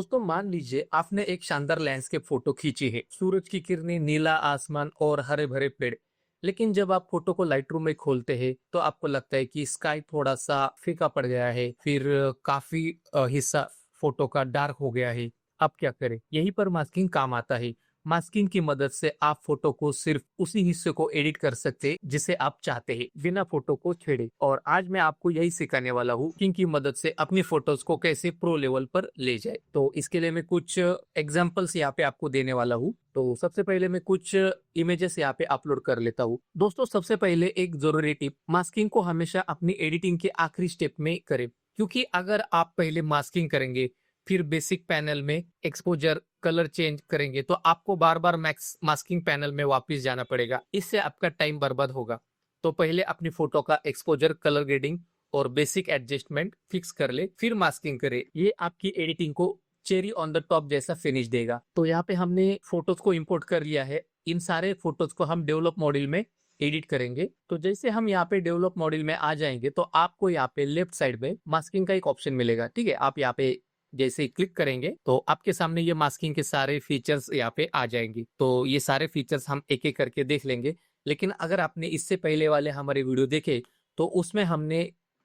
दोस्तों मान लीजिए आपने एक शानदार लैंडस्केप फोटो खींची है, सूरज की किरणें, नीला आसमान और हरे भरे पेड़। लेकिन जब आप फोटो को लाइट रूम में खोलते हैं तो आपको लगता है कि स्काई थोड़ा सा फीका पड़ गया है, फिर काफी हिस्सा फोटो का डार्क हो गया है। आप क्या करें? यहीं पर मास्किंग काम आता है। मास्किंग की मदद से आप फोटो को सिर्फ उसी हिस्से को एडिट कर सकते हैं जिसे आप चाहते हैं, बिना फोटो को छेड़े। और आज मैं आपको यही सिखाने वाला हूँ कि इनकी मदद से अपनी फोटोज को कैसे प्रो लेवल पर ले जाए। तो इसके लिए मैं कुछ एग्जांपल्स यहाँ पे आपको देने वाला हूँ। तो सबसे पहले मैं कुछ इमेजेस यहाँ पे अपलोड कर लेता हूँ। दोस्तों सबसे पहले एक जरूरी टिप, मास्किंग को हमेशा अपनी एडिटिंग के आखिरी स्टेप में करें, क्योंकि अगर आप पहले मास्किंग करेंगे फिर बेसिक पैनल में एक्सपोजर कलर चेंज करेंगे तो आपको बार बार मैक्स मास्किंग पैनल में वापस जाना पड़ेगा। इससे आपका टाइम बर्बाद होगा। तो पहले अपनी फोटो का एक्सपोजर, कलर ग्रेडिंग और बेसिक एडजस्टमेंट फिक्स कर ले, फिर मास्किंग करे। ये आपकी एडिटिंग को चेरी ऑन द टॉप जैसा फिनिश देगा। तो यहाँ पे हमने फोटोज को इंपोर्ट कर लिया है। इन सारे फोटोज को हम डेवलप मॉड्यूल में एडिट करेंगे। तो जैसे हम यहाँ पे डेवलप मॉड्यूल में आ जाएंगे तो आपको यहाँ पे लेफ्ट साइड में मास्किंग का एक ऑप्शन मिलेगा। ठीक है, आप यहाँ पे जैसे ही क्लिक करेंगे तो आपके सामने ये मास्किंग के सारे फीचर्स यहाँ पे आ जाएंगे। तो ये सारे फीचर्स हम एक एक करके देख लेंगे। लेकिन अगर आपने इससे पहले वाले हमारे वीडियो देखे तो उसमें हमने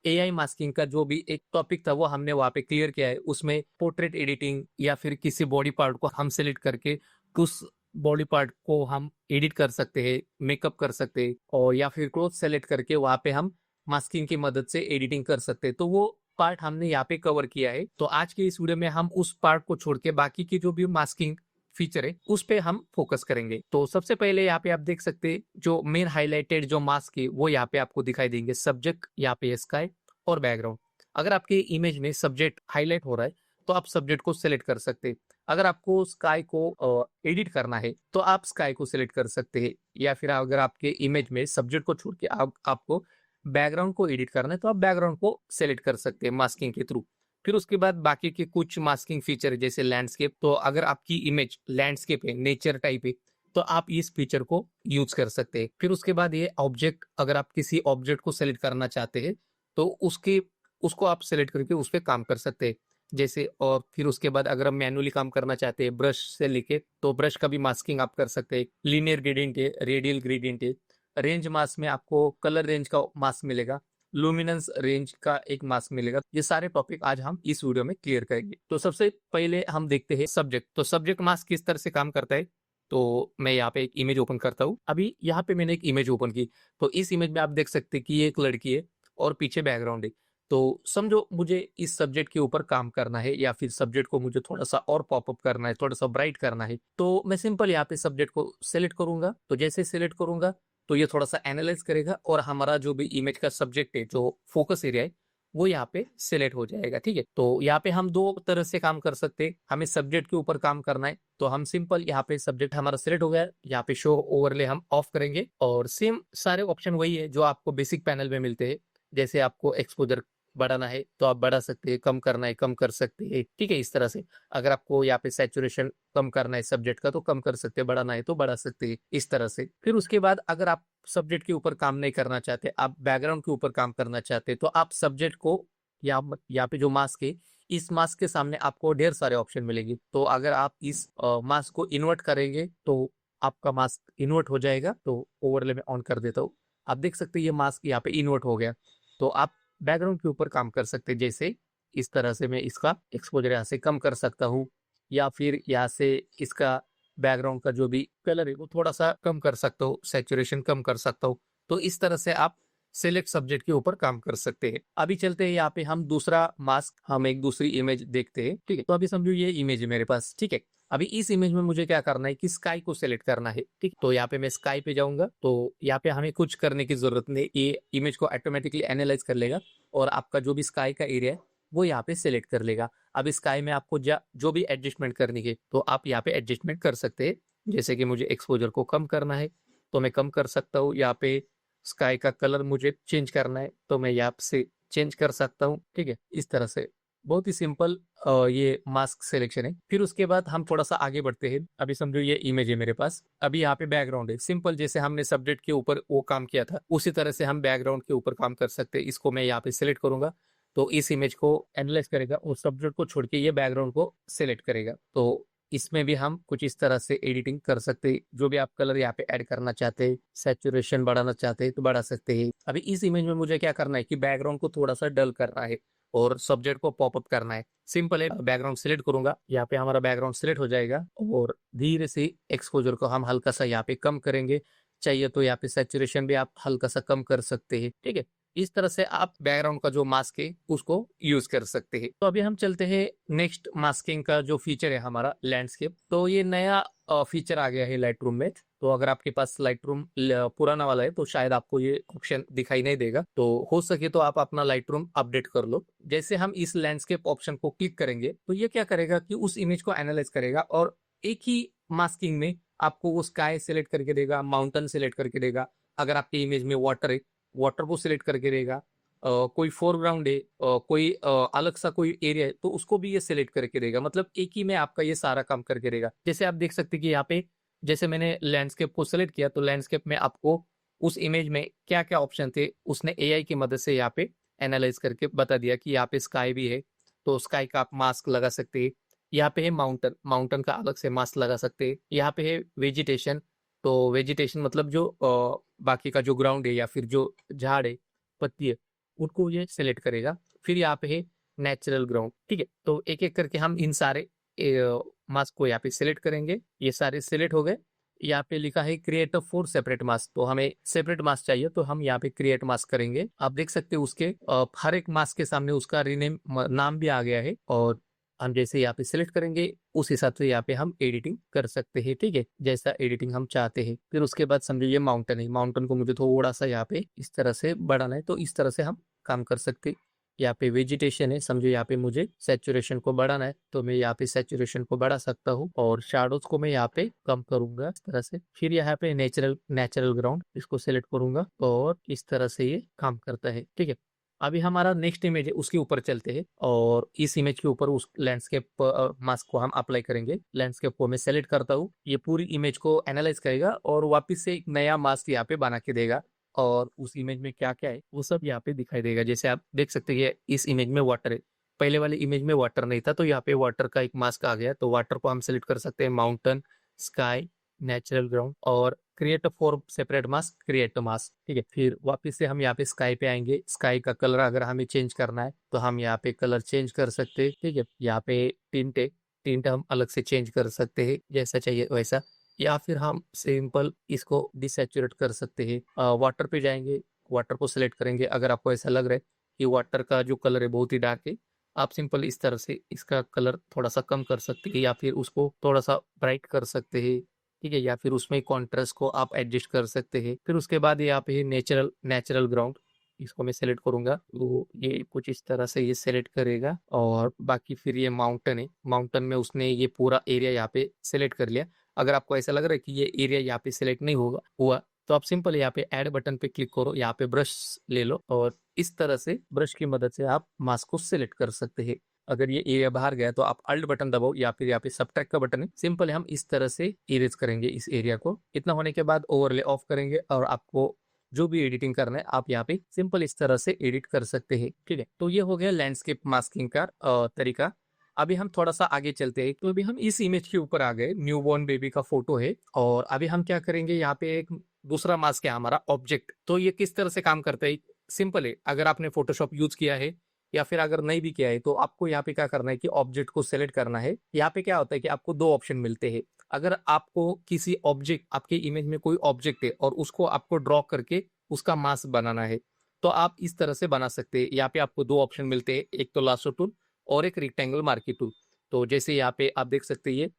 एआई मास्किंग का जो भी एक टॉपिक था वो हमने वहाँ पे क्लियर किया है। उसमें पोर्ट्रेट एडिटिंग या फिर किसी बॉडी पार्ट को हम सेलेक्ट करके उस बॉडी पार्ट को हम एडिट कर सकते हैं, मेकअप कर सकते हैं, और या फिर क्लोथ सेलेक्ट करके वहाँ पे हम मास्किंग की मदद से एडिटिंग कर सकते हैं। तो वो पार्ट हमने यहाँ पे कवर किया है। तो आज के इस वीडियो में हम उस पार्ट को छोड़ के बाकी की जो भी मास्किंग फीचर है उस पे हम फोकस करेंगे। तो सबसे पहले यहाँ पे आप देख सकते हैं जो मेन हाईलाइटेड जो मास्क है वो यहाँ पे आपको दिखाई देंगे। सब्जेक्ट, यहाँ पे स्काई और बैकग्राउंड। अगर आपके इमेज में सब्जेक्ट हाईलाइट हो रहा है तो आप सब्जेक्ट को सिलेक्ट कर सकते हैं। अगर आपको स्काई को एडिट करना है तो आप स्काई को सिलेक्ट कर सकते हैं, या फिर अगर आपके इमेज में सब्जेक्ट को छोड़ के आपको बैकग्राउंड को एडिट करना है तो आप बैकग्राउंड को सेलेक्ट कर सकते हैं मास्किंग के थ्रू। फिर उसके बाद बाकी के कुछ मास्किंग फीचर है जैसे लैंडस्केप। तो अगर आपकी इमेज लैंडस्केप है, नेचर टाइप है, तो आप इस फीचर को यूज कर सकते हैं। फिर उसके बाद ये ऑब्जेक्ट, अगर आप किसी ऑब्जेक्ट को सेलेक्ट करना चाहते हैं तो उसको आप सेलेक्ट करके उस पर काम कर सकते हैं जैसे। और फिर उसके बाद अगर हम मैनुअली काम करना चाहते हैं ब्रश से लेके, तो ब्रश का भी मास्किंग आप कर सकते हैं। लीनियर ग्रेडियंट है, रेडियल ग्रेडियंट है। रेंज मास्क में आपको कलर रेंज का मास्क मिलेगा, लुमिनेंस रेंज का एक मास्क मिलेगा। ये सारे टॉपिक आज हम इस वीडियो में क्लियर करेंगे। तो सबसे पहले हम देखते हैं सब्जेक्ट। तो सब्जेक्ट मास्क किस तरह से काम करता है। तो मैं यहाँ पे एक इमेज ओपन करता हूँ। अभी यहाँ पे मैंने एक इमेज ओपन की, तो इस इमेज में आप देख सकते हैं कि ये एक लड़की है और पीछे बैकग्राउंड है। तो समझो मुझे इस सब्जेक्ट के ऊपर काम करना है, या फिर सब्जेक्ट को मुझे थोड़ा सा और पॉपअप करना है, थोड़ा सा ब्राइट करना है, तो मैं सिंपल यहाँ पे सब्जेक्ट को सिलेक्ट करूंगा। तो जैसे सिलेक्ट करूंगा तो ये थोड़ा सा एनालाइज करेगा और हमारा जो भी इमेज का सब्जेक्ट है, जो फोकस एरिया है, वो यहाँ पे सिलेक्ट हो जाएगा। ठीक है, तो यहाँ पे हम दो तरह से काम कर सकते हैं। हमें सब्जेक्ट के ऊपर काम करना है तो हम सिंपल यहाँ पे सब्जेक्ट हमारा सिलेक्ट हो गया, यहाँ पे शो ओवरले हम ऑफ करेंगे और सेम सारे ऑप्शन वही है जो आपको बेसिक पैनल में मिलते हैं। जैसे आपको एक्सपोजर बढ़ाना है तो आप बढ़ा सकते हैं, कम करना है कम कर सकते हैं। ठीक है, इस तरह से। अगर आपको यहाँ पे सैचुरेशन कम करना है सब्जेक्ट का तो कम कर सकते हैं, बढ़ाना है तो बढ़ा सकते हैं, इस तरह से। फिर उसके बाद अगर आप सब्जेक्ट के ऊपर काम नहीं करना चाहते, आप बैकग्राउंड के ऊपर काम करना चाहते, तो आप सब्जेक्ट को यहाँ पे जो मास्क है, इस मास्क के सामने आपको ढेर सारे ऑप्शन मिलेंगे। तो अगर आप इस मास्क को इन्वर्ट करेंगे तो आपका मास्क इन्वर्ट हो जाएगा। तो ओवरले में ऑन कर देता हूँ। आप देख सकते हैं ये मास्क यहाँ पे इन्वर्ट हो गया। तो आप बैकग्राउंड के ऊपर काम कर सकते हैं, जैसे इस तरह से मैं इसका एक्सपोजर यहाँ से कम कर सकता हूँ, या फिर यहाँ से इसका बैकग्राउंड का जो भी कलर है वो थोड़ा सा कम कर सकता हूँ, सैचुरेशन कम कर सकता हूँ। तो इस तरह से आप सिलेक्ट सब्जेक्ट के ऊपर काम कर सकते हैं। अभी चलते हैं यहाँ पे हम दूसरा मास्क, हम एक दूसरी इमेज देखते हैं। ठीक है, तो अभी समझो ये इमेज है मेरे पास। ठीक है, अभी इस इमेज में मुझे क्या करना है कि स्काई को सिलेक्ट करना है। ठीक, तो यहाँ पे मैं स्काई पे जाऊंगा। तो यहाँ पे हमें कुछ करने की जरूरत नहीं, ये इमेज को ऑटोमेटिकली एनालाइज कर लेगा और आपका जो भी स्काई का एरिया है वो यहाँ पे सिलेक्ट कर लेगा। अब स्काई में आपको जो भी एडजस्टमेंट करनी है तो आप यहाँ पे एडजस्टमेंट कर सकते हैं। जैसे कि मुझे एक्सपोजर को कम करना है तो मैं कम कर सकता हूँ। यहाँ पे स्काई का कलर मुझे चेंज करना है तो मैं यहाँ से चेंज कर सकता हूँ। ठीक है, इस तरह से बहुत ही सिंपल ये मास्क सिलेक्शन है। फिर उसके बाद हम थोड़ा सा आगे बढ़ते हैं। अभी समझो ये इमेज है मेरे पास। अभी यहाँ पे बैकग्राउंड है, सिंपल जैसे हमने सब्जेक्ट के ऊपर वो काम किया था उसी तरह से हम बैकग्राउंड के ऊपर काम कर सकते हैं। इसको मैं यहाँ पे सिलेक्ट करूंगा तो इस इमेज को एनालाइज करेगा और सब्जेक्ट को छोड़ के ये बैकग्राउंड को सिलेक्ट करेगा। तो इसमें भी हम कुछ इस तरह से एडिटिंग कर सकते हैं। जो भी आप कलर यहाँ पे ऐड करना चाहते हैं, सैचुरेशन बढ़ाना चाहते हैं तो बढ़ा सकते हैं। अभी इस इमेज में मुझे क्या करना है कि बैकग्राउंड को थोड़ा सा डल करना है और सब्जेक्ट को पॉपअप करना है। सिंपल है, बैकग्राउंड सिलेक्ट करूंगा, यहाँ पे हमारा बैकग्राउंड सिलेक्ट हो जाएगा और धीरे से एक्सपोजर को हम हल्का सा यहाँ पे कम करेंगे। चाहिए तो यहाँ पे सैचुरेशन भी आप हल्का सा कम कर सकते हैं। ठीक है, इस तरह से आप बैकग्राउंड का जो मास्क है उसको यूज कर सकते हैं। तो अभी हम चलते हैं नेक्स्ट मास्किंग का जो फीचर है हमारा लैंडस्केप। तो ये नया फीचर आ गया है लाइट रूम में। तो अगर आपके पास लाइट रूम पुराना वाला है तो शायद आपको ये ऑप्शन दिखाई नहीं देगा। तो हो सके तो आप अपना लाइट रूम अपडेट कर लो। जैसे हम इस लैंडस्केप ऑप्शन को क्लिक करेंगे तो ये क्या करेगा कि उस इमेज को एनालाइज करेगा और एक ही मास्किंग में आपको वो स्काई सिलेक्ट करके देगा, माउंटेन सिलेक्ट करके देगा। अगर आपकी इमेज में वाटर है, वाटर को सिलेक्ट करके देगा। कोई फोरग्राउंड है, कोई अलग सा कोई एरिया है तो उसको भी ये सिलेक्ट करके देगा। मतलब एक ही में आपका ये सारा काम करके देगा। जैसे आप देख सकते हैं कि यहाँ पे जैसे मैंने लैंडस्केप को सिलेक्ट किया तो लैंडस्केप में आपको उस इमेज में क्या क्या ऑप्शन थे उसने एआई की मदद से यहाँ पे एनालाइज करके बता दिया कि यहाँ पे स्काई भी है तो स्काई का आप मास्क लगा सकते हैं। यहाँ पे है माउंटेन, माउंटेन का अलग से मास्क लगा सकते हैं। यहाँ पे है वेजिटेशन, तो वेजिटेशन मतलब जो बाकी का जो ग्राउंड है या फिर जो झाड़ है, पत्ती है, उनको ये सिलेक्ट करेगा। फिर यहाँ पे है नेचुरल ग्राउंड। ठीक है, तो एक एक करके हम इन सारे मास्क को यहाँ पे सिलेक्ट करेंगे। ये सारे सिलेक्ट हो गए। यहाँ पे लिखा है क्रिएट अ 4 सेपरेट मास्क, तो हमें सेपरेट मास्क चाहिए तो हम यहाँ पे क्रिएट मास्क करेंगे। आप देख सकते हैं उसके हर एक मास्क के सामने उसका रीनेम नाम भी आ गया है और हम जैसे यहाँ पे सिलेक्ट करेंगे उस हिसाब से यहाँ पे हम एडिटिंग कर सकते हैं। ठीक है, जैसा एडिटिंग हम चाहते हैं। फिर उसके बाद समझिए ये माउंटेन है, माउंटेन को मुझे थोड़ा सा यहाँ पे इस तरह से बढ़ाना है तो इस तरह से हम काम कर सकते हैं। यहाँ पे वेजिटेशन है, समझो यहाँ पे मुझे सैचुरेशन को बढ़ाना है तो मैं यहाँ पे सैचुरेशन को बढ़ा सकता हूँ और शैडोज को मैं यहाँ पे कम करूंगा इस तरह से। फिर यहाँ पे नेचुरल नेचुरल ग्राउंड इसको सिलेक्ट करूंगा और इस तरह से ये काम करता है। ठीक है, अभी हमारा नेक्स्ट इमेज है उसके ऊपर चलते हैं और इस इमेज के ऊपर उस लैंडस्केप मास्क को हम अप्लाई करेंगे। लैंडस्केप को मैं सेलेक्ट करता हूँ, ये पूरी इमेज को एनालाइज करेगा और वापस से एक नया मास्क यहाँ पे बना के देगा और उस इमेज में क्या क्या है वो सब यहाँ पे दिखाई देगा। जैसे आप देख सकते हैं इस इमेज में वाटर है, पहले वाली इमेज में वाटर नहीं था तो यहाँ पे वाटर का एक मास्क आ गया। तो वाटर को हम सिलेक्ट कर सकते हैं, माउंटेन, स्काई, नेचुरल ग्राउंड और create a 4 separate mask, create a mask. ठीक है, फिर वापस से हम यहाँ पे स्काई पे आएंगे। स्काई का कलर अगर हमें चेंज करना है तो हम यहाँ पे कलर चेंज कर सकते हैं। ठीक है, यहाँ पे टिंट है, टिंट हम अलग से चेंज कर सकते हैं जैसा चाहिए वैसा, या फिर हम सिंपल इसको डिसैचुरेट कर सकते हैं। वाटर पे जाएंगे, वाटर को सिलेक्ट करेंगे। अगर आपको ऐसा लग रहा है कि वाटर का जो कलर है बहुत ही डार्क है, आप सिंपल इस तरह से इसका कलर थोड़ा सा कम कर सकते हैं या फिर उसको थोड़ा सा ब्राइट कर सकते हैं। ठीक है, या फिर उसमें कॉन्ट्रास्ट को आप एडजस्ट कर सकते हैं। फिर उसके बाद यहाँ पे नेचुरल नेचुरल ग्राउंड, इसको मैं सेलेक्ट करूंगा तो ये कुछ इस तरह से ये सेलेक्ट करेगा। और बाकी फिर ये माउंटेन है, माउंटेन में उसने ये पूरा एरिया यहाँ पे सेलेक्ट कर लिया। अगर आपको ऐसा लग रहा है कि ये एरिया यहाँ पे सिलेक्ट नहीं होगा हुआ तो आप सिंपल यहाँ पे ऐड बटन पे क्लिक करो, यहाँ पे ब्रश ले लो और इस तरह से ब्रश की मदद से आप मास्क को सिलेक्ट कर सकते हैं। अगर ये एरिया बाहर गया तो आप अल्ट बटन दबाओ या फिर यहाँ पे सबट्रैक्ट का बटन है, सिंपल हम इस तरह से इरेज करेंगे इस एरिया को। इतना होने के बाद ओवरले ऑफ करेंगे और आपको जो भी एडिटिंग करना है आप यहाँ पे सिंपल इस तरह से एडिट कर सकते हैं। ठीक है, तो ये हो गया लैंडस्केप मास्किंग का तरीका। अभी हम थोड़ा सा आगे चलते हैं। तो अभी हम इस इमेज के ऊपर आ गए, न्यूबॉर्न बेबी का फोटो है और अभी हम क्या करेंगे, यहाँ पे एक दूसरा मास्क है हमारा ऑब्जेक्ट। तो ये किस तरह से काम करता है, सिंपल है। अगर आपने फोटोशॉप यूज किया है या फिर अगर नहीं भी किया है तो आपको यहाँ पे क्या करना है कि ऑब्जेक्ट को सेलेक्ट करना है। यहाँ पे क्या होता है कि आपको 2 ऑप्शन मिलते हैं। अगर आपको किसी ऑब्जेक्ट, आपके इमेज में कोई ऑब्जेक्ट है और उसको आपको ड्रॉ करके उसका मास्क बनाना है तो आप इस तरह से बना सकते हैं। यहाँ पे आपको 2 ऑप्शन मिलते हैं, एक तो लासो टूल और एक रेक्टेंगल मार्की टूल। तो जैसे यहाँ पे आप देख सकते हैं ये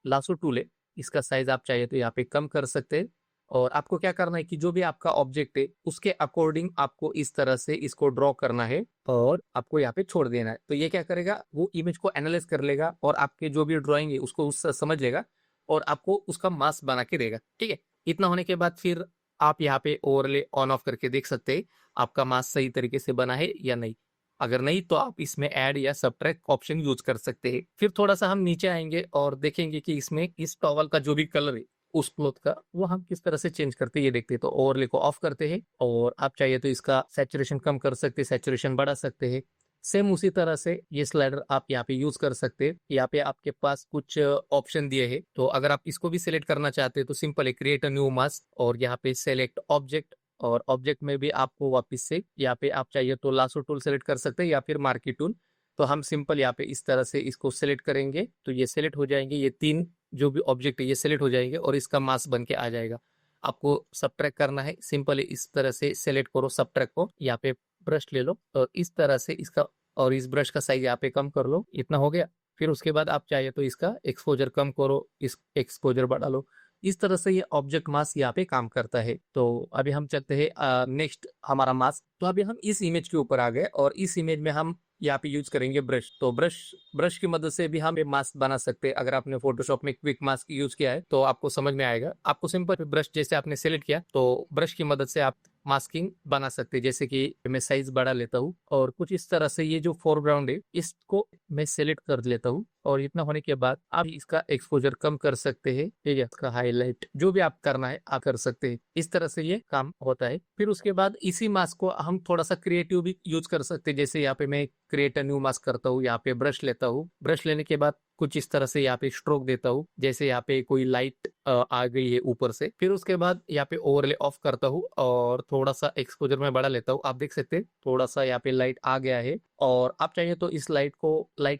लासो टूल है, इसका साइज आप चाहिए तो यहाँ पे कम कर सकते हैं। और आपको क्या करना है कि जो भी आपका ऑब्जेक्ट है उसके अकॉर्डिंग आपको इस तरह से इसको ड्रॉ करना है और आपको यहाँ पे छोड़ देना है। तो ये क्या करेगा, वो इमेज को एनालाइज कर लेगा और आपके जो भी ड्राइंग है उसको उस समझ लेगा और आपको उसका मास्क बना के देगा। ठीक है, इतना होने के बाद फिर आप यहाँ पे ओवरले ऑन ऑफ करके देख सकते हैं आपका मास्क सही तरीके से बना है या नहीं। अगर नहीं तो आप इसमें ऐड या सबट्रैक्ट ऑप्शन यूज कर सकते हैं। फिर थोड़ा सा हम नीचे आएंगे और देखेंगे कि इसमें इस टॉवल का जो भी कलर है उस क्लोथ का वो हम किस तरह से चेंज करते हैं ये देखते हैं। तो ओवरले को ऑफ करते हैं और आप चाहिए तो इसका सैचुरेशन कम कर सकते हैं, सैचुरेशन बढ़ा सकते हैं। सेम उसी तरह से ये स्लाइडर आप यहाँ पे यूज कर सकते हैं। यहाँ पे आपके पास कुछ ऑप्शन दिए हैं, तो अगर आप इसको भी सिलेक्ट करना चाहते हैं तो सिंपल है क्रिएट अ न्यू मास्क और यहाँ पे सेलेक्ट ऑब्जेक्ट, और ऑब्जेक्ट में भी आपको वापस से यहाँ पे आप चाहिए तो लासो टूल सेलेक्ट कर सकते हैं या फिर मार्की टूल। तो हम सिंपल यहाँ पे इस तरह से इसको सेलेक्ट करेंगे तो ये सेलेक्ट हो जाएंगे, ये तीन जो भी ऑब्जेक्ट है ये सेलेक्ट हो जाएंगे और इसका मास्क बन के आ जाएगा। आपको सबट्रैक्ट करना है, सिंपल इस तरह से सेलेक्ट करो सबट्रैक्ट को, यहाँ पे ब्रश ले लो और इस तरह से इसका, और इस ब्रश का साइज यहाँ पे कम कर लो, इतना हो गया। फिर उसके बाद आप चाहे तो इसका एक्सपोजर कम करो, इस एक्सपोजर बढ़ा लो। इस तरह से ये ऑब्जेक्ट मास्क यहाँ पे काम करता है। तो अभी हम चलते हैं नेक्स्ट हमारा मास्क। तो अभी हम इस इमेज के ऊपर आ गए और इस इमेज में हम यहाँ पे यूज करेंगे ब्रश। तो ब्रश ब्रश की मदद से भी हम मास्क बना सकते हैं। अगर आपने फोटोशॉप में क्विक मास्क यूज किया है तो आपको समझ में आएगा। आपको सिंपल ब्रश जैसे आपने सेलेक्ट किया तो ब्रश की मदद से आप मास्किंग बना सकते हैं। जैसे कि मैं साइज बढ़ा लेता हूँ और कुछ इस तरह से ये जो फोरग्राउंड है इसको मैं सेलेक्ट कर लेता हूँ और इतना होने के बाद आप इसका एक्सपोजर कम कर सकते हैं, ठीक है, इसका हाईलाइट जो भी आप करना है आप कर सकते हैं। इस तरह से ये काम होता है। फिर उसके बाद इसी मास्क को हम थोड़ा सा क्रिएटिव भी यूज कर सकते हैं। जैसे यहाँ पे मैं क्रिएट अ न्यू मास्क करता हूँ, यहाँ पे ब्रश लेता हूँ, ब्रश लेने के बाद कुछ इस तरह से यहाँ पे स्ट्रोक देता हूँ, जैसे यहाँ पे कोई लाइट आ गई है ऊपर से। फिर उसके बाद यहाँ पे ओवरले ऑफ करता हूँ और थोड़ा सा एक्सपोजर में बढ़ा लेता हूँ। आप देख सकते हैं थोड़ा सा यहाँ पे लाइट आ गया है और आप चाहिए तो इस लाइट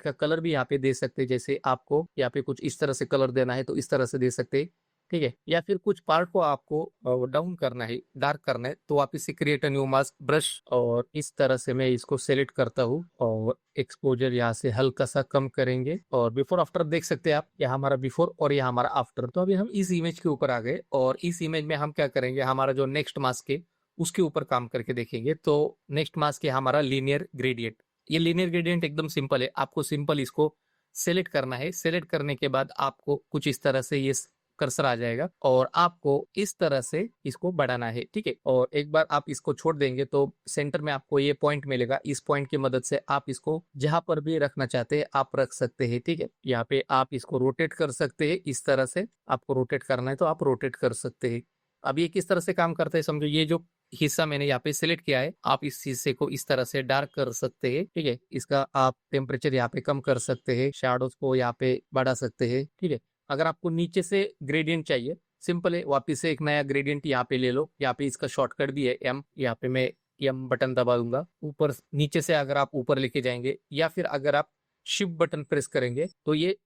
का कलर भी यहाँ पे दे सकते हैं। जैसे आपको यहाँ पे कुछ इस तरह से कलर देना है तो इस तरह से दे सकते हैं, ठीक है। या फिर कुछ पार्ट को आपको डाउन करना है, डार्क करना है, तो आप इसे create a new mask brush और इस तरह से मैं इसको सेलेक्ट करता हूँ और एक्सपोजर यहाँ से हल्का सा कम करेंगे और बिफोर आफ्टर देख सकते हैं आप, यहाँ हमारा बिफोर और यहाँ हमारा आफ्टर। तो अभी हम इस इमेज के ऊपर आ गए और इस इमेज में हम क्या करेंगे, हमारा जो नेक्स्ट मास्क है उसके ऊपर काम करके देखेंगे। तो नेक्स्ट मास्क है हमारा लीनियर ग्रेडियंट। ये लीनियर ग्रेडियंट एकदम सिंपल है, आपको सिंपल इसको सेलेक्ट करना है। सेलेक्ट करने के बाद आपको कुछ इस तरह से ये कर्सर आ जाएगा और आपको इस तरह से इसको बढ़ाना है, ठीक है। और एक बार आप इसको छोड़ देंगे तो सेंटर में आपको ये पॉइंट मिलेगा। इस पॉइंट की मदद से आप इसको जहां पर भी रखना चाहते हैं आप रख सकते हैं, ठीक है। यहाँ पे आप इसको रोटेट कर सकते हैं, इस तरह से आपको रोटेट करना है तो आप रोटेट कर सकते हैं। अब ये किस तरह से काम करता है समझो, ये जो हिस्सा मैंने यहाँ पे सिलेक्ट किया है आप इस हिस्से को इस तरह से डार्क कर सकते हैं, ठीक है। इसका आप टेम्परेचर यहाँ पे कम कर सकते हैं, शैडोज को यहाँ पे बढ़ा सकते हैं, ठीक है। अगर आपको नीचे से ग्रेडियंट चाहिए, सिंपल है, वापिस से एक नया ग्रेडियंट यहाँ पे ले लो। यहाँ पे इसका शॉर्टकट भी है एम, यहाँ पे मैं एम बटन दबा दूंगा। ऊपर नीचे से अगर आप ऊपर लेके जाएंगे या फिर अगर आप शिफ्ट बटन प्रेस करेंगे तो ये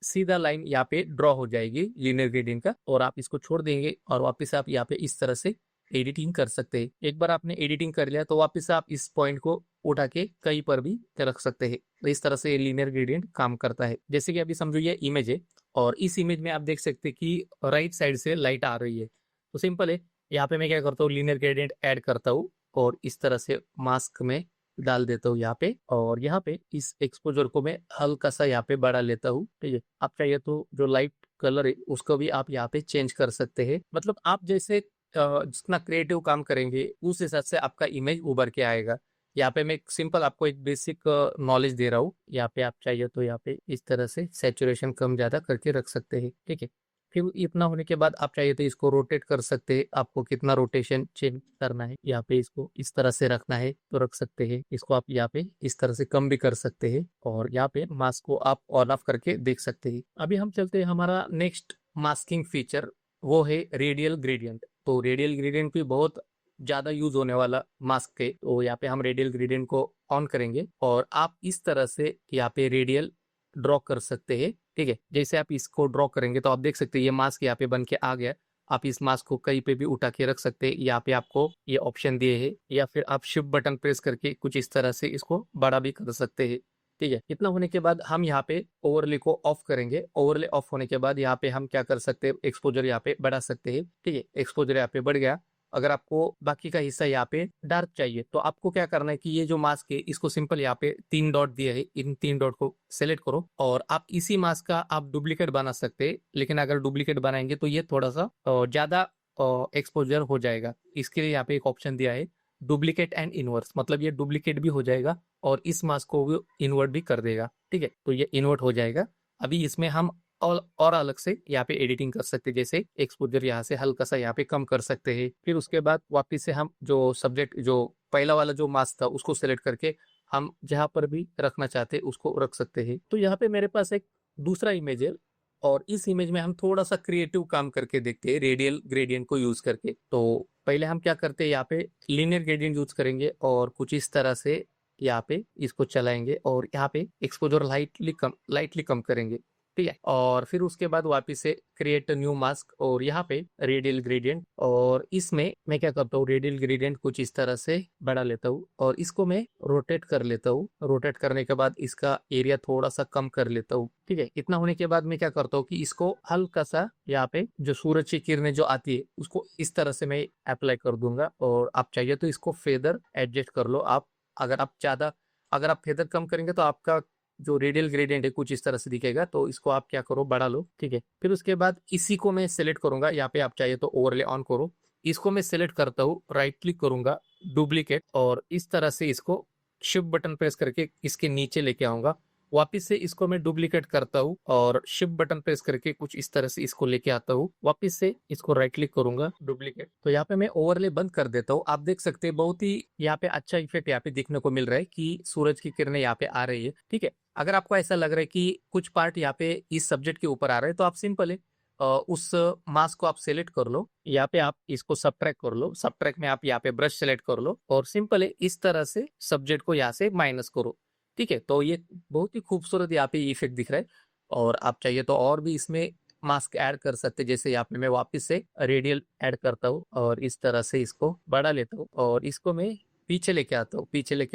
सीधा लाइन यहाँ पे ड्रॉ हो जाएगी लीनियर ग्रेडियंट का, और आप इसको छोड़ देंगे और वापस आप यहाँ पे इस तरह से एडिटिंग कर सकते हैं। एक बार आपने एडिटिंग कर लिया तो वापस आप इस पॉइंट को उठा के कहीं पर भी रख सकते हैं। तो इस तरह से लीनियर ग्रेडियंट काम करता है। जैसे कि अभी समझो ये इमेज है और इस इमेज में आप देख सकते हैं कि राइट साइड से लाइट आ रही है। तो सिंपल है, यहाँ पे मैं क्या करता हूँ, लीनियर ग्रेडियंट ऐड करता हूँ और इस तरह से मास्क में डाल देता हूँ यहाँ पे, और यहाँ पे इस एक्सपोजर को मैं हल्का सा यहाँ पे बढ़ा लेता हूँ, ठीक है। आप चाहिए तो जो लाइट कलर है उसको भी आप यहाँ पे चेंज कर सकते हैं। मतलब आप जैसे जितना क्रिएटिव काम करेंगे उस हिसाब से आपका इमेज उभर के आएगा। यहाँ पे मैं सिंपल आपको एक बेसिक नॉलेज दे रहा हूँ। यहाँ पे आप चाहिए तो यहाँ पे इस तरह से सैचुरेशन कम ज्यादा करके रख सकते हैं, ठीक है। फिर इतना होने के बाद आप चाहिए तो इसको रोटेट कर सकते हैं। आपको कितना रोटेशन चेंज करना है, यहाँ पे इसको इस तरह से रखना है तो रख सकते हैं। इसको आप यहाँ पे इस तरह से कम भी कर सकते हैं और यहाँ पे मास्क को आप ऑन ऑफ करके देख सकते हैं। अभी हम चलते हैं हमारा नेक्स्ट मास्किंग फीचर, वो है रेडियल ग्रेडियंट। तो रेडियल ग्रेडियंट भी बहुत ज्यादा यूज होने वाला मास्क है। तो यहाँ पे हम रेडियल ग्रेडियंट को ऑन करेंगे और आप इस तरह से यहाँ पे रेडियल ड्रॉ कर सकते हैं, ठीक है। जैसे आप इसको ड्रॉ करेंगे तो आप देख सकते हैं ये मास्क यहाँ पे बन के आ गया। आप इस मास्क को कहीं पे भी उठा के रख सकते हैं। यहाँ पे आपको ये ऑप्शन दिए हैं, या फिर आप शिफ्ट बटन प्रेस करके कुछ इस तरह से इसको बड़ा भी कर सकते हैं, ठीक है। इतना होने के बाद हम यहाँ पे ओवरले को ऑफ करेंगे। ओवरले ऑफ होने के बाद यहाँ पे हम क्या कर सकते हैं, एक्सपोजर यहाँ पे बढ़ा सकते हैं, ठीक है। एक्सपोजर यहाँ पे बढ़ गया। अगर आपको बाकी का हिस्सा यहाँ पे डार्क चाहिए तो आपको क्या करना है कि ये जो मास्क है इसको सिंपल यहाँ पे 3 डॉट दिए है, इन 3 डॉट को सेलेक्ट करो और आप इसी मास्क का आप डुप्लीकेट बना सकते हैं। लेकिन अगर डुप्लीकेट बनाएंगे तो ये थोड़ा सा ज्यादा एक्सपोजर हो जाएगा। इसके लिए यहाँ पे एक ऑप्शन दिया है डुप्लीकेट एंड इनवर्स, मतलब ये डुप्लीकेट भी हो जाएगा और इस मास्क को भी इन्वर्ट भी कर देगा, ठीक है। तो ये इन्वर्ट हो जाएगा। अभी इसमें हम और अलग से यहाँ पे एडिटिंग कर सकते हैं। जैसे एक्सपोजर यहाँ से हल्का सा यहाँ पे कम कर सकते हैं। फिर उसके बाद वापस से हम जो सब्जेक्ट, जो पहला वाला जो मास्क था उसको सेलेक्ट करके हम जहां पर भी रखना चाहते हैं उसको रख सकते हैं। तो यहाँ पे मेरे पास एक दूसरा इमेज है और इस इमेज में हम थोड़ा सा क्रिएटिव काम करके देखते हैं रेडियल ग्रेडियंट को यूज करके। तो पहले हम क्या करते हैं, यहाँ पे लीनियर ग्रेडियंट यूज करेंगे और कुछ इस तरह से यहाँ पे इसको चलाएंगे और यहाँ पे एक्सपोजर लाइटली कम करेंगे, ठीक है। और फिर उसके बाद वापिस से क्रिएट न्यू मास्क और यहाँ पे रेडियल ग्रेडियंट, और इसमें मैं क्या करता हूँ, रेडियल ग्रेडियंट कुछ इस तरह से बढ़ा लेता हूँ और इसको मैं रोटेट कर लेता हूँ। रोटेट करने के बाद इसका एरिया थोड़ा सा कम कर लेता हूँ, ठीक है। इतना होने के बाद मैं क्या करता हूँ कि इसको हल्का सा यहाँ पे जो सूरज की किरणें जो आती है उसको इस तरह से मैं अप्लाई कर दूंगा। और आप चाहिए तो इसको फेदर एडजस्ट कर लो आप। अगर आप फेदर कम करेंगे तो आपका जो रेडियल ग्रेडियंट है कुछ इस तरह से दिखेगा, तो इसको आप क्या करो, बढ़ा लो, ठीक है। फिर उसके बाद इसी को मैं सिलेक्ट करूंगा, यहाँ पे आप चाहिए तो ओवरले ऑन करो। इसको मैं सिलेक्ट करता हूँ, राइट क्लिक करूंगा, डुप्लीकेट, और इस तरह से इसको शिफ्ट बटन प्रेस करके इसके नीचे लेके आऊंगा। वापिस से इसको मैं डुप्लीकेट करता हूँ और शिफ्ट बटन प्रेस करके कुछ इस तरह से इसको लेके आता हूँ। वापिस से इसको राइट क्लिक करूंगा, डुप्लीकेट। तो यहाँ पे मैं ओवरले बंद कर देता हूँ। आप देख सकते हैं बहुत ही यहाँ पे अच्छा इफेक्ट यहाँ पे दिखने को मिल रहा है कि सूरज की किरणें यहाँ पे आ रही है, ठीक है। अगर आपको ऐसा लग रहा है कि कुछ पार्ट यहाँ पे इस सब्जेक्ट के ऊपर आ रहे हैं तो आप सिंपल है उस मास्क को आप सेलेक्ट कर लो, यहाँ पे आप इसको सबट्रैक्ट कर लो। सबट्रैक्ट में आप यहाँ पे ब्रश सेलेक्ट कर लो और सिंपल है इस तरह से सब्जेक्ट को यहाँ से माइनस करो, ठीक है। तो ये बहुत ही खूबसूरत यहाँ पे इफेक्ट दिख रहा है। और आप चाहिए तो और भी इसमें मास्क ऐड कर सकते हैं, जैसे यहाँ पे मैं वापस से रेडियल ऐड करता हूँ और इस तरह से इसको बढ़ा लेता हूँ और इसको मैं पीछे लेके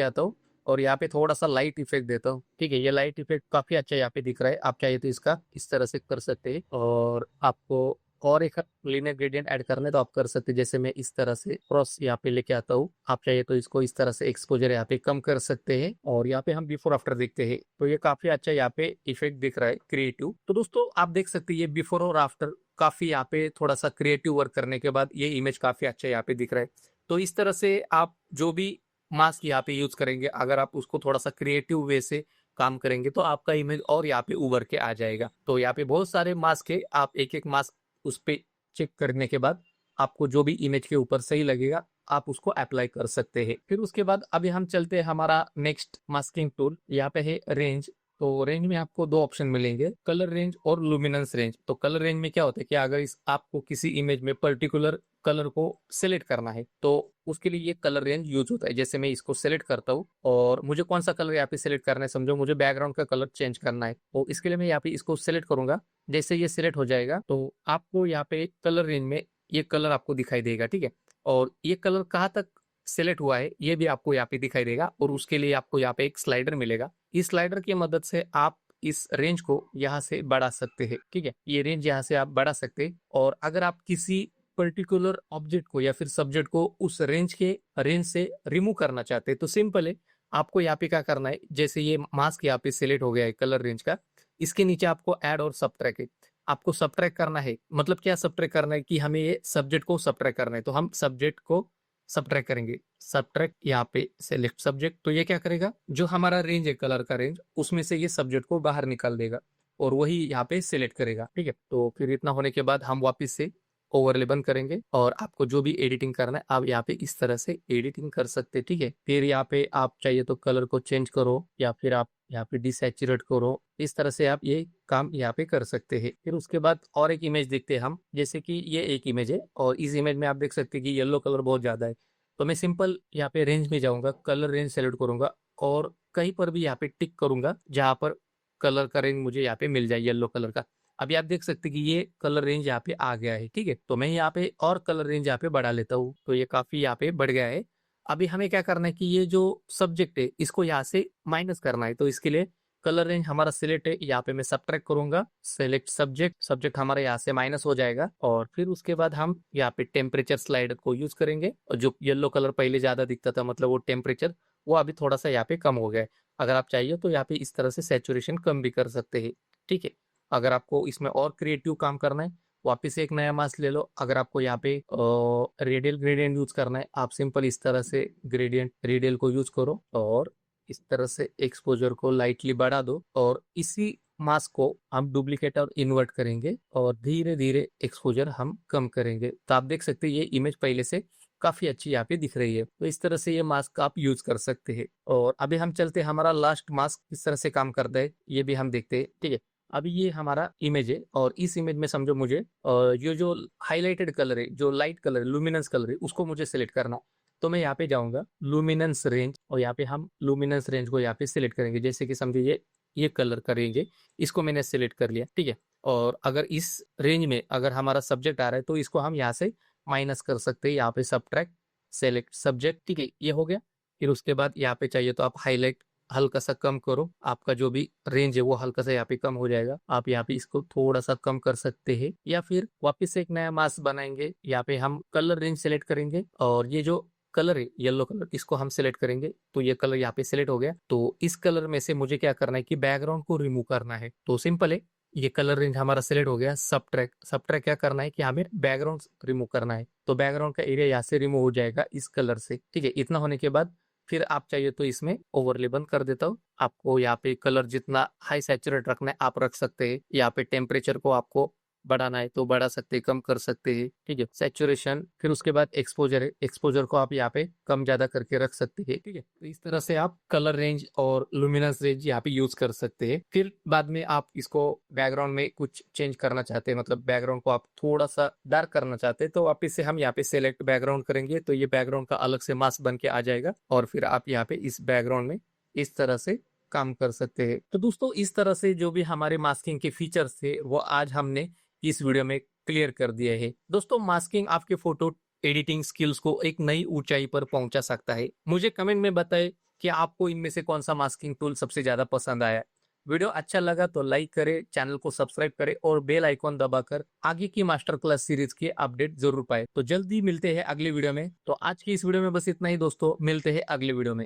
आता हूँ और यहाँ पे थोड़ा सा लाइट इफेक्ट देता हूँ, ठीक है। ये लाइट इफेक्ट काफी अच्छा यहाँ पे दिख रहा है। आप चाहिए तो इसका इस तरह से कर सकते हैं और आपको और एक लीनियर ग्रेडियंट ऐड करना है तो आप कर सकते हैं। जैसे मैं इस तरह से क्रॉस यहाँ पे लेके आता हूँ, आप चाहिए तो इसको इस तरह से एक्सपोजर यहाँ पे कम कर सकते हैं और यहाँ पे हम बिफोर आफ्टर देखते हैं तो ये काफी अच्छा यहाँ पे इफेक्ट दिख रहा है क्रिएटिव। तो दोस्तों आप देख सकते हैं ये बिफोर और आफ्टर काफी यहाँ पे थोड़ा सा क्रिएटिव वर्क करने के बाद ये इमेज काफी अच्छा यहाँ पे दिख रहा है। तो इस तरह से आप जो भी मास्क यहाँ पे यूज करेंगे, अगर आप उसको थोड़ा सा क्रिएटिव वे से काम करेंगे तो आपका इमेज और यहाँ पे उभर के आ जाएगा। तो यहाँ पे बहुत सारे मास्क है, आप एक एक मास्क उस पे चेक करने के बाद आपको जो भी इमेज के ऊपर सही लगेगा आप उसको अप्लाई कर सकते हैं। फिर उसके बाद अभी हम चलते हैं हमारा नेक्स्ट मास्किंग टूल, यहाँ पे है रेंज। तो रेंज में आपको दो ऑप्शन मिलेंगे, कलर रेंज और लुमिनेंस रेंज। तो कलर रेंज में क्या होता है कि अगर इस आपको किसी इमेज में पर्टिकुलर कलर को सिलेक्ट करना है तो उसके लिए ये कलर रेंज यूज होता है। जैसे मैं इसको सिलेक्ट करता हूँ और मुझे कौन सा कलर यहाँ पे सिलेक्ट करना है, समझो मुझे बैकग्राउंड का कलर चेंज करना है, तो इसके लिए मैं यहाँ पे इसको सिलेक्ट करूंगा। जैसे ये सिलेक्ट हो जाएगा तो आपको यहाँ पे कलर रेंज में ये कलर आपको दिखाई देगा, ठीक है। और ये कलर कहाँ तक सिलेक्ट हुआ है ये भी आपको यहाँ पे दिखाई देगा और उसके लिए आपको यहाँ पे एक स्लाइडर मिलेगा। इस स्लाइडर की मदद से आप इस रेंज को यहाँ से बढ़ा सकते हैं, ठीक है। ये रेंज यहाँ से आप बढ़ा सकते हैं। और अगर आप किसी पर्टिकुलर ऑब्जेक्ट को या फिर सब्जेक्ट को उस रेंज से रिमूव करना चाहते हैं तो सिंपल है, आपको यहाँ पे क्या करना है, जैसे ये मास्क यहाँ पे सिलेक्ट हो गया है कलर रेंज का, इसके नीचे आपको ऐड और सबट्रैक्ट है। आपको सबट्रैक्ट करना है, मतलब क्या सबट्रैक्ट करना है कि हमें ये सब्जेक्ट को सबट्रैक्ट करना है, तो हम सब्जेक्ट को सबट्रैक्ट करेंगे। सबट्रैक्ट यहाँ पे सेलेक्ट सब्जेक्ट, तो ये क्या करेगा, जो हमारा रेंज है कलर का रेंज उसमें से ये सब्जेक्ट को बाहर निकाल देगा और वही यहाँ पे सिलेक्ट करेगा, ठीक है। तो फिर इतना होने के बाद हम वापस से ओवरले बंद करेंगे और आपको जो भी एडिटिंग करना है आप यहाँ पे इस तरह से एडिटिंग कर सकते हैं, ठीक है। फिर यहाँ पे आप चाहिए तो कलर को चेंज करो या फिर आप यहाँ पे डिसैचुरेट करो, इस तरह से आप ये काम यहाँ पे कर सकते हैं। फिर उसके बाद और एक इमेज देखते हैं हम, जैसे कि ये एक इमेज है और इस इमेज में आप देख सकते हैं कि येलो कलर बहुत ज्यादा है। तो मैं सिंपल यहाँ पे रेंज में जाऊंगा, कलर रेंज सेलेक्ट करूंगा और कहीं पर भी यहाँ पे टिक करूंगा जहां पर कलर का रेंज मुझे यहाँ पे मिल जाए येलो कलर का। अभी आप देख सकते हैं कि ये कलर रेंज यहाँ पे आ गया है, ठीक है। तो मैं यहाँ पे और कलर रेंज यहाँ पे बढ़ा लेता हूँ, तो ये काफी यहाँ पे बढ़ गया है। अभी हमें क्या करना है कि ये जो सब्जेक्ट है इसको यहाँ से माइनस करना है, तो इसके लिए कलर रेंज हमारा सिलेक्ट है, यहाँ पे मैं सबट्रैक्ट करूंगा, सेलेक्ट सब्जेक्ट, सब्जेक्ट हमारा यहाँ से माइनस हो जाएगा। और फिर उसके बाद हम यहाँ पे टेम्परेचर स्लाइडर को यूज करेंगे और जो येलो कलर पहले ज्यादा दिखता था मतलब वो टेम्परेचर वो अभी थोड़ा सा यहाँ पे कम हो गया है। अगर आप चाहिए तो यहाँ पे इस तरह से सैचुरेशन कम भी कर सकते हैं, ठीक है। अगर आपको इसमें और क्रिएटिव काम करना है वापिस से एक नया मास्क ले लो। अगर आपको यहाँ पे रेडियल ग्रेडियंट यूज करना है आप सिंपल इस तरह से ग्रेडियंट रेडियल को यूज करो और इस तरह से एक्सपोजर को लाइटली बढ़ा दो और इसी मास्क को हम डुप्लीकेट और इन्वर्ट करेंगे और धीरे धीरे एक्सपोजर हम कम करेंगे। तो आप देख सकते हैं ये इमेज पहले से काफी अच्छी यहाँ पे दिख रही है। तो इस तरह से ये मास्क आप यूज कर सकते हैं। और अभी हम चलते हैं, हमारा लास्ट मास्क किस तरह से काम करता है ये भी हम देखते हैं। ठीक है, अभी ये हमारा इमेज है और इस इमेज में समझो मुझे ये जो हाईलाइटेड कलर है, जो लाइट कलर है, लुमिनेंस कलर है, उसको मुझे सिलेक्ट करना है। तो मैं यहाँ पे जाऊंगा लुमिनेंस रेंज और यहाँ पे हम लुमिनेंस रेंज को यहाँ पे सिलेक्ट करेंगे। जैसे कि समझिए ये कलर का रेंज है, इसको मैंने सिलेक्ट कर लिया। ठीक है, और अगर इस रेंज में अगर हमारा सब्जेक्ट आ रहा है तो इसको हम यहाँ से माइनस कर सकते हैं। यहाँ पे सब्ट्रैक्ट सेलेक्ट सब्जेक्ट। ठीक है, ये हो गया। फिर उसके बाद यहाँ पे चाहिए तो आप हाईलाइट हल्का सा कम करो, आपका जो भी रेंज है वो हल्का सा यहाँ पे कम हो जाएगा। आप यहाँ पे इसको थोड़ा सा कम कर सकते हैं या फिर वापस से एक नया मास्क बनाएंगे। यहाँ पे हम कलर रेंज सेलेक्ट करेंगे और ये जो कलर है येलो कलर, इसको हम सिलेक्ट करेंगे। तो ये कलर यहाँ पे सिलेक्ट हो गया। तो इस कलर में से मुझे क्या करना है कि बैकग्राउंड को रिमूव करना है। तो सिंपल है, ये कलर रेंज हमारा सिलेक्ट हो गया। सब ट्रैक क्या करना है कि हमें बैकग्राउंड रिमूव करना है। तो बैकग्राउंड का एरिया यहाँ से रिमूव हो जाएगा इस कलर से। ठीक है, इतना होने के बाद फिर आप चाहिए तो इसमें ओवरले बंद कर देता हूँ। आपको यहाँ पे कलर जितना हाई सैचुरेट रखना है आप रख सकते हैं। यहाँ पे टेम्परेचर को आपको बढ़ाना है तो बढ़ा सकते हैं, कम कर सकते हैं। ठीक है, सैचुरेशन, फिर उसके बाद एक्सपोजर है, एक्सपोजर को आप यहाँ पे कम ज्यादा करके रख सकते हैं। ठीक है, तो इस तरह से आप कलर रेंज और लुमिनस रेंज यहाँ पे यूज कर सकते हैं। फिर बाद में आप इसको बैकग्राउंड में कुछ चेंज करना चाहते हैं, मतलब बैकग्राउंड को आप थोड़ा सा डार्क करना चाहते हैं, तो वापिस से हम यहाँ पे सिलेक्ट बैकग्राउंड करेंगे तो ये बैकग्राउंड का अलग से मास्क बन के आ जाएगा और फिर आप यहाँ पे इस बैकग्राउंड में इस तरह से काम कर सकते हैं। तो दोस्तों इस तरह से जो भी हमारे मास्किंग के फीचर्स थे वो आज हमने इस वीडियो में क्लियर कर दिया है। दोस्तों मास्किंग आपके फोटो एडिटिंग स्किल्स को एक नई ऊंचाई पर पहुंचा सकता है। मुझे कमेंट में बताएं कि आपको इनमें से कौन सा मास्किंग टूल सबसे ज्यादा पसंद आया। वीडियो अच्छा लगा तो लाइक करें, चैनल को सब्सक्राइब करें और बेल आइकॉन दबाकर आगे की मास्टर क्लास सीरीज के अपडेट जरूर पाए। तो जल्दी मिलते हैं अगले वीडियो में। तो आज की इस वीडियो में बस इतना ही दोस्तों, मिलते हैं अगले वीडियो में।